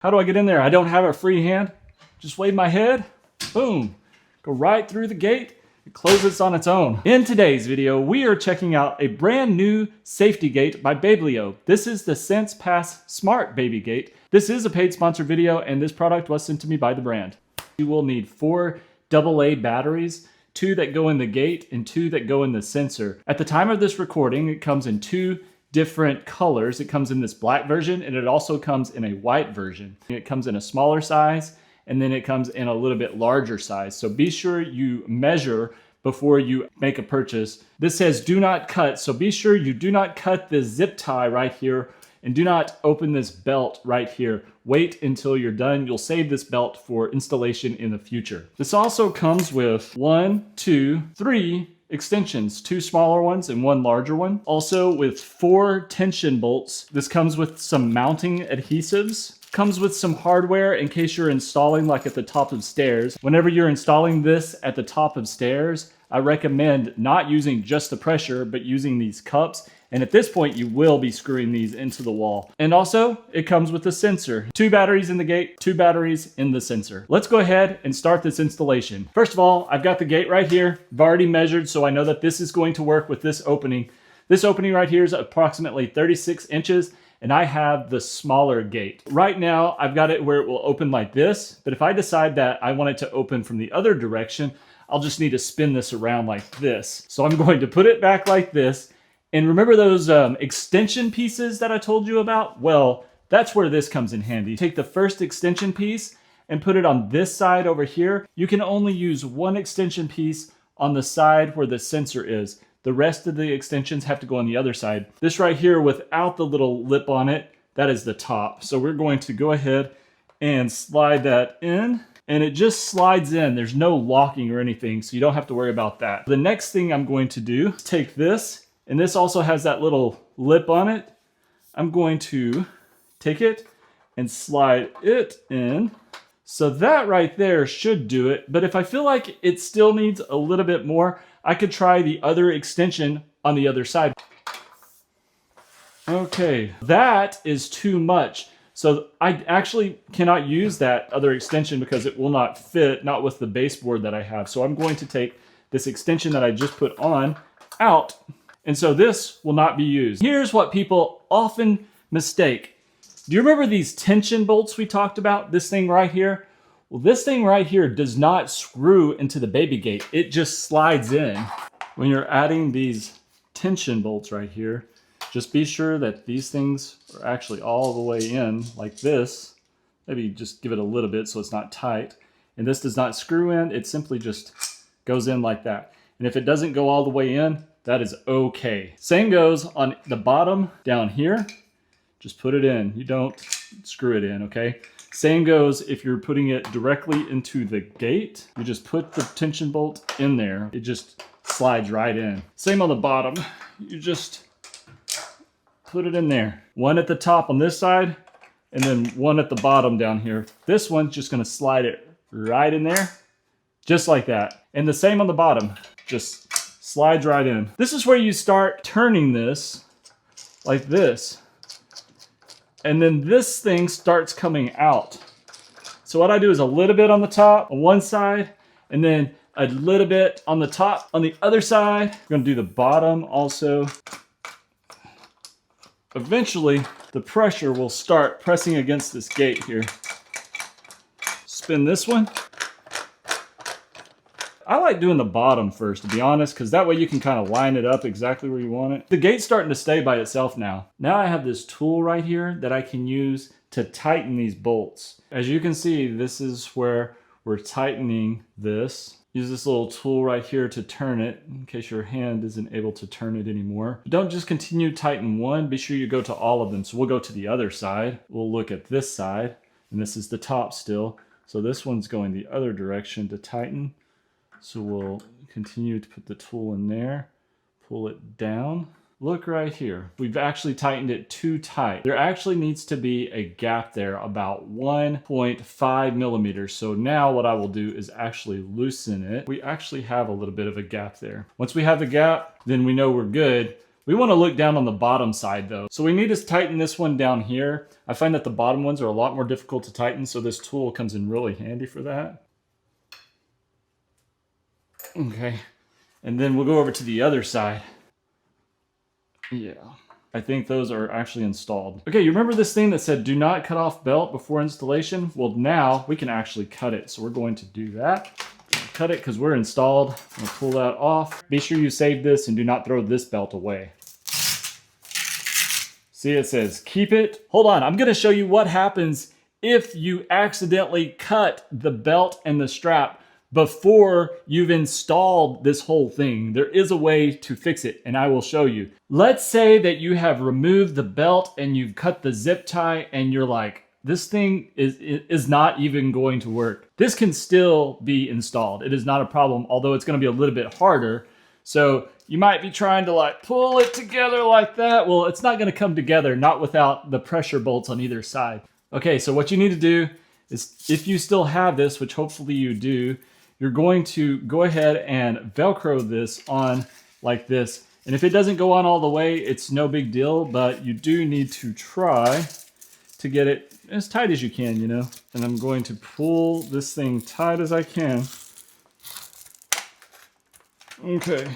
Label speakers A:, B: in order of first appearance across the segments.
A: How do I get in there? I don't have a free hand. Just wave my head, boom, go right through the gate. It closes on its own. In today's video, we are checking out a brand new safety gate by BABELIO. This is the Sensepass Smart Baby Gate. This is a paid sponsored video, and this product was sent to me by the brand. You will need 4 AA batteries, 2 that go in the gate and 2 that go in the sensor. At the time of this recording, it comes in 2 different colors. It comes in this black version, and it also comes in a white version. It comes in a smaller size, and then it comes in a little bit larger size. So be sure you measure before you make a purchase. This says do not cut, so be sure you do not cut this zip tie right here, and do not open this belt right here. Wait until you're done. You'll save this belt for installation in the future. This also comes with 1, 2, 3 extensions, 2 smaller ones and 1 larger one. Also with 4 tension bolts. This comes with some mounting adhesives. Comes with some hardware in case you're installing like at the top of stairs. Whenever you're installing this at the top of stairs, I recommend not using just the pressure, but using these cups. And at this point, you will be screwing these into the wall. And also, it comes with a sensor. 2 batteries in the gate, 2 batteries in the sensor. Let's go ahead and start this installation. First of all, I've got the gate right here. I've already measured, so I know that this is going to work with this opening. This opening right here is approximately 36 inches, and I have the smaller gate. Right now, I've got it where it will open like this, but if I decide that I want it to open from the other direction, I'll just need to spin this around like this. So I'm going to put it back like this. And remember those extension pieces that I told you about? Well, that's where this comes in handy. Take the first extension piece and put it on this side over here. You can only use 1 extension piece on the side where the sensor is. The rest of the extensions have to go on the other side. This right here without the little lip on it, that is the top. So we're going to go ahead and slide that in, and it just slides in. There's no locking or anything, so you don't have to worry about that. The next thing I'm going to do is take this, and this also has that little lip on it. I'm going to take it and slide it in. So that right there should do it. But if I feel like it still needs a little bit more, I could try the other extension on the other side. Okay, that is too much. So I actually cannot use that other extension because it will not fit, not with the baseboard that I have. So I'm going to take this extension that I just put on out. And so this will not be used. Here's what people often mistake. Do you remember these tension bolts we talked about? This thing right here? Well, this thing right here does not screw into the baby gate. It just slides in. When you're adding these tension bolts right here, just be sure that these things are actually all the way in like this. Maybe just give it a little bit so it's not tight. And this does not screw in. It simply just goes in like that. And if it doesn't go all the way in, that is okay. Same goes on the bottom down here. Just put it in. You don't screw it in, okay? Same goes if you're putting it directly into the gate. You just put the tension bolt in there. It just slides right in. Same on the bottom. You just put it in there. 1 at the top on this side, and then 1 at the bottom down here. This one's just gonna slide it right in there, just like that. And the same on the bottom, just slides right in. This is where you start turning this like this. And then this thing starts coming out. So what I do is a little bit on the top on one side, and then a little bit on the top on the other side. We're gonna do the bottom also. Eventually, the pressure will start pressing against this gate here. Spin this one. I like doing the bottom first, to be honest, because that way you can kind of line it up exactly where you want it. The gate's starting to stay by itself now. Now I have this tool right here that I can use to tighten these bolts. As you can see, this is where we're tightening this. Use this little tool right here to turn it in case your hand isn't able to turn it anymore. But don't just continue to tighten one, be sure you go to all of them. So we'll go to the other side. We'll look at this side, and this is the top still. So this one's going the other direction to tighten. So we'll continue to put the tool in there, pull it down. Look right here. We've actually tightened it too tight. There actually needs to be a gap there about 1.5 millimeters. So now what I will do is actually loosen it. We actually have a little bit of a gap there. Once we have the gap, then we know we're good. We want to look down on the bottom side though. So we need to tighten this one down here. I find that the bottom ones are a lot more difficult to tighten, so this tool comes in really handy for that. Okay, and then we'll go over to the other side. Yeah, I think those are actually installed. Okay, you remember this thing that said do not cut off belt before installation? Well, now we can actually cut it. So we're going to do that. Cut it because we're installed. I'm gonna pull that off. Be sure you save this and do not throw this belt away. See, it says keep it. Hold on, I'm gonna show you what happens if you accidentally cut the belt and the strap before you've installed this whole thing. There is a way to fix it, and I will show you. Let's say that you have removed the belt and you've cut the zip tie and you're like, this thing is not even going to work. This can still be installed. It is not a problem, although it's gonna be a little bit harder. So you might be trying to like pull it together like that. Well, it's not gonna come together, not without the pressure bolts on either side. Okay, so what you need to do is, if you still have this, which hopefully you do, you're going to go ahead and Velcro this on like this. And if it doesn't go on all the way, it's no big deal, but you do need to try to get it as tight as you can, you know? And I'm going to pull this thing tight as I can. Okay,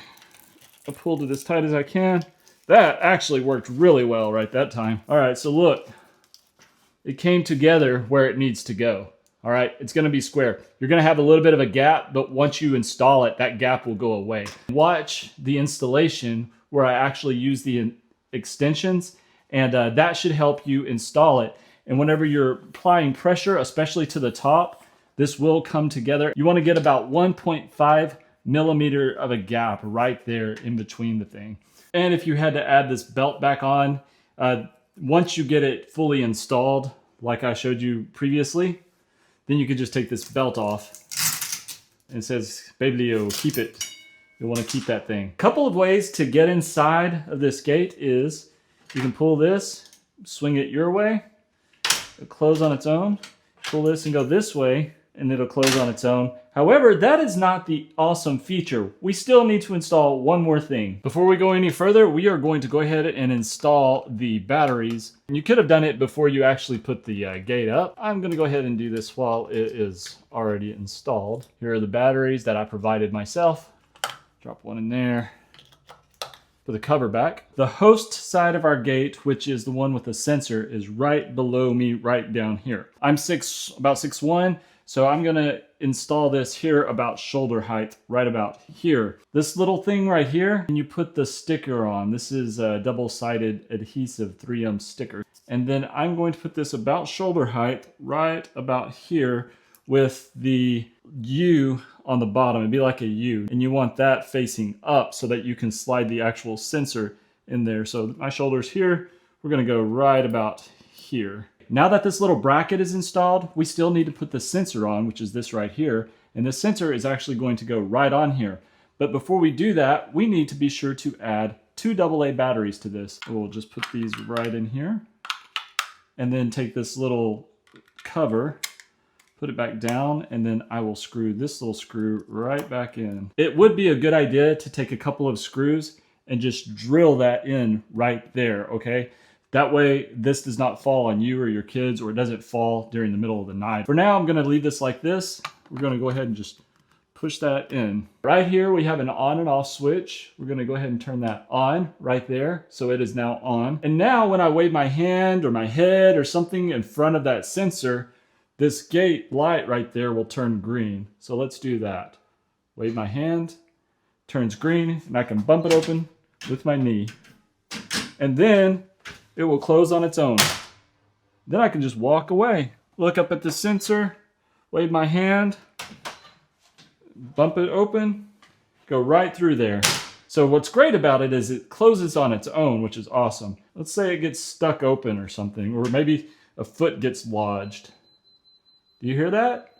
A: I pulled it as tight as I can. That actually worked really well right that time. All right, so look, it came together where it needs to go. All right, it's gonna be square. You're gonna have a little bit of a gap, but once you install it, that gap will go away. Watch the installation where I actually use the extensions, and that should help you install it. And whenever you're applying pressure, especially to the top, this will come together. You wanna get about 1.5 millimeter of a gap right there in between the thing. And if you had to add this belt back on, once you get it fully installed, like I showed you previously, then you could just take this belt off. And it says, BABELIO, keep it. You'll want to keep that thing. Couple of ways to get inside of this gate is you can pull this, swing it your way, it'll close on its own. Pull this and go this way, and it'll close on its own. However, that is not the awesome feature. We still need to install one more thing. Before we go any further, we are going to go ahead and install the batteries. You could have done it before you actually put the gate up. I'm gonna go ahead and do this while it is already installed. Here are the batteries that I provided myself. Drop one in there. Put the cover back. The host side of our gate, which is the one with the sensor, is right below me, right down here. I'm about 6'1", so I'm gonna install this here about shoulder height, right about here. This little thing right here, and you put the sticker on. This is a double-sided adhesive 3M sticker. And then I'm going to put this about shoulder height, right about here, with the U on the bottom. It'd be like a U, and you want that facing up so that you can slide the actual sensor in there. So my shoulder's here, we're gonna go right about here. Now that this little bracket is installed, we still need to put the sensor on, which is this right here. And the sensor is actually going to go right on here. But before we do that, we need to be sure to add 2 AA batteries to this. We'll just put these right in here. And then take this little cover, put it back down, and then I will screw this little screw right back in. It would be a good idea to take a couple of screws and just drill that in right there, okay? That way, this does not fall on you or your kids, or it doesn't fall during the middle of the night. For now, I'm gonna leave this like this. We're gonna go ahead and just push that in. Right here, we have an on and off switch. We're gonna go ahead and turn that on right there. So it is now on. And now when I wave my hand or my head or something in front of that sensor, this gate light right there will turn green. So let's do that. Wave my hand, turns green, and I can bump it open with my knee. And then it will close on its own. Then I can just walk away. Look up at the sensor, wave my hand, bump it open, go right through there. So what's great about it is it closes on its own, which is awesome. Let's say it gets stuck open or something, or maybe a foot gets lodged. Do you hear that?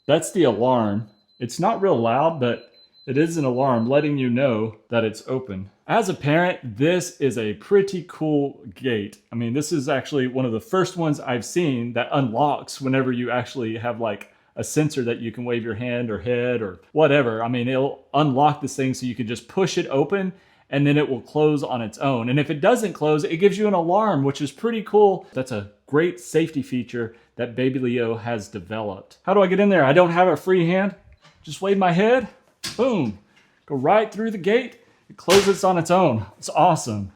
A: That's the alarm. It's not real loud, but it is an alarm letting you know that it's open. As a parent, this is a pretty cool gate. I mean, this is actually one of the first ones I've seen that unlocks whenever you actually have like a sensor that you can wave your hand or head or whatever. I mean, it'll unlock this thing so you can just push it open and then it will close on its own. And if it doesn't close, it gives you an alarm, which is pretty cool. That's a great safety feature that BABELIO has developed. How do I get in there? I don't have a free hand. Just wave my head, boom, go right through the gate. It closes on its own. It's awesome.